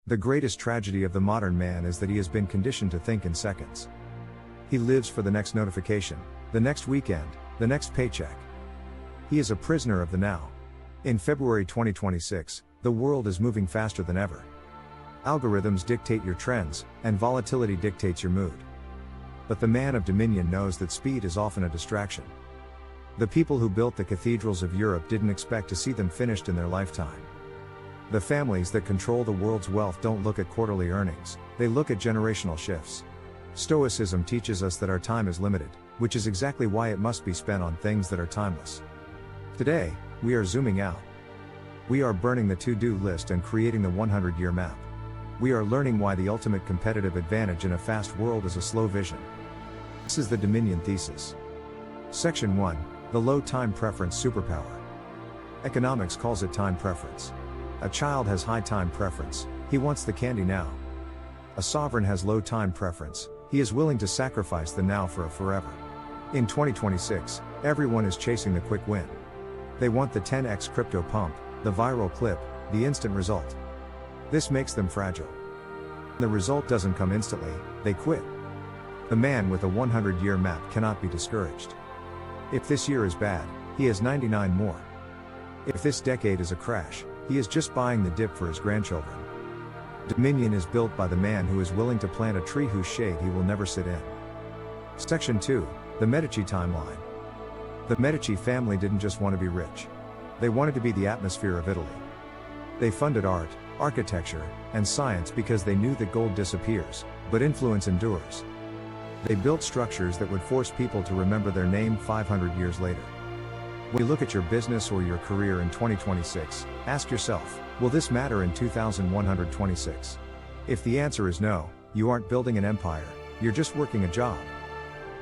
The greatest tragedy of the modern man is that he has been conditioned to think in seconds. He lives for the next notification, the next weekend, the next paycheck. He is a prisoner of the now. In February 2026, the world is moving faster than ever. Algorithms dictate your trends, and volatility dictates your mood. But the man of Dominion knows that speed is often a distraction. The people who built the cathedrals of Europe didn't expect to see them finished in their lifetime. The families that control the world's wealth don't look at quarterly earnings, they look at generational shifts. Stoicism teaches us that our time is limited, which is exactly why it must be spent on things that are timeless. Today, we are zooming out. We are burning the to-do list and creating the 100-year map. We are learning why the ultimate competitive advantage in a fast world is a slow vision. This is the Dominion Thesis. Section 1, the low time preference superpower. Economics calls it time preference. A child has high time preference, he wants the candy now. A sovereign has low time preference, he is willing to sacrifice the now for a forever. In 2026, everyone is chasing the quick win. They want the 10x crypto pump, the viral clip, the instant result. This makes them fragile. The result doesn't come instantly, they quit. The man with a 100-year map cannot be discouraged. If this year is bad, he has 99 more. If this decade is a crash, he is just buying the dip for his grandchildren. Dominion is built by the man who is willing to plant a tree whose shade he will never sit in. Section 2, the Medici timeline. The Medici family didn't just want to be rich. They wanted to be the atmosphere of Italy. They funded art, architecture, and science because they knew that gold disappears, but influence endures. They built structures that would force people to remember their name 500 years later. When you look at your business or your career in 2026, ask yourself, will this matter in 2126? If the answer is no, you aren't building an empire, you're just working a job.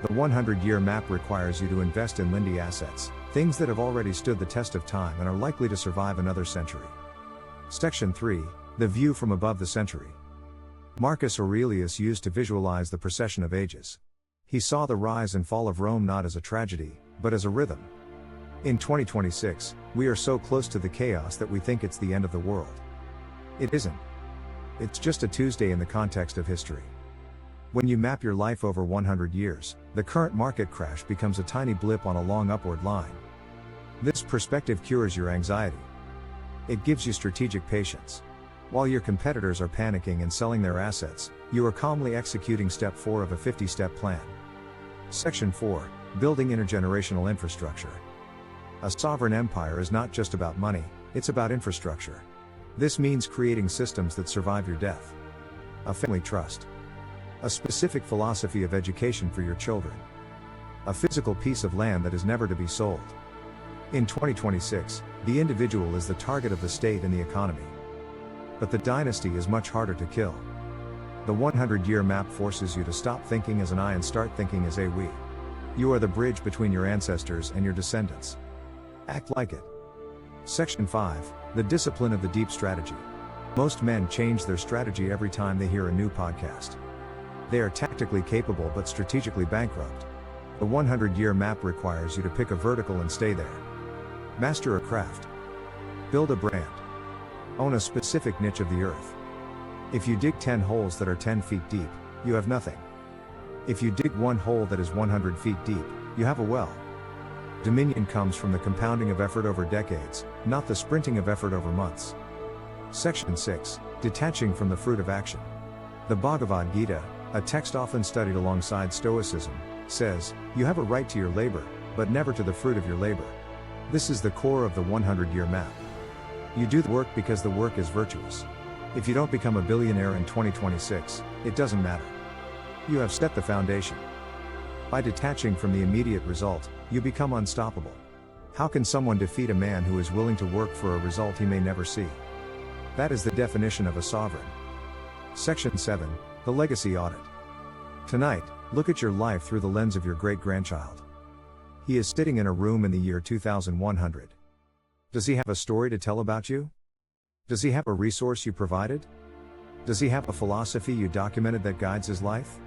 The 100-year map requires you to invest in Lindy assets, things that have already stood the test of time and are likely to survive another century. Section 3, the view from above the century. Marcus Aurelius used to visualize the procession of ages. He saw the rise and fall of Rome not as a tragedy, but as a rhythm. In 2026, we are so close to the chaos that we think it's the end of the world. It isn't. It's just a Tuesday in the context of history. When you map your life over 100 years, the current market crash becomes a tiny blip on a long upward line. This perspective cures your anxiety. It gives you strategic patience. While your competitors are panicking and selling their assets, you are calmly executing step 4 of a 50-step plan. Section 4, building intergenerational infrastructure. A sovereign empire is not just about money, it's about infrastructure. This means creating systems that survive your death. A family trust. A specific philosophy of education for your children. A physical piece of land that is never to be sold. In 2026, the individual is the target of the state and the economy. But the dynasty is much harder to kill. The 100-year map forces you to stop thinking as an I and start thinking as a we. You are the bridge between your ancestors and your descendants. Act like it. Section 5, the discipline of the deep strategy. Most men change their strategy every time they hear a new podcast. They are tactically capable but strategically bankrupt. The 100-year map requires you to pick a vertical and stay there. Master a craft. Build a brand. Own a specific niche of the earth. If you dig 10 holes that are 10 feet deep, you have nothing. If you dig one hole that is 100 feet deep, you have a well. Dominion comes from the compounding of effort over decades, not the sprinting of effort over months. Section 6, detaching from the fruit of action. The Bhagavad Gita, a text often studied alongside Stoicism, says, you have a right to your labor, but never to the fruit of your labor. This is the core of the 100-year map. You do the work because the work is virtuous. If you don't become a billionaire in 2026, it doesn't matter. You have set the foundation. By detaching from the immediate result, you become unstoppable. How can someone defeat a man who is willing to work for a result he may never see? That is the definition of a sovereign. Section 7, the legacy audit. Tonight, look at your life through the lens of your great-grandchild. He is sitting in a room in the year 2100. Does he have a story to tell about you? Does he have a resource you provided? Does he have a philosophy you documented that guides his life?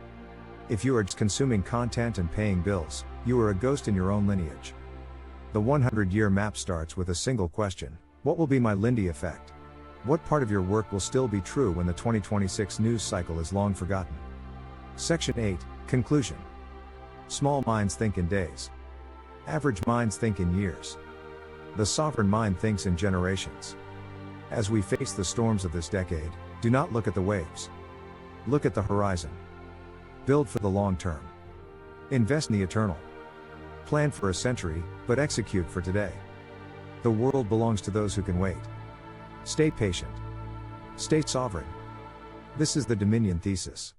If you are just consuming content and paying bills, you are a ghost in your own lineage. The 100-year map starts with a single question: what will be my Lindy effect? What part of your work will still be true when the 2026 news cycle is long forgotten? Section 8, Conclusion. Small minds think in days. Average minds think in years. The sovereign mind thinks in generations. As we face the storms of this decade, do not look at the waves. Look at the horizon. Build for the long term. Invest in the eternal. Plan for a century, but execute for today. The world belongs to those who can wait. Stay patient. Stay sovereign. This is the Dominion Thesis.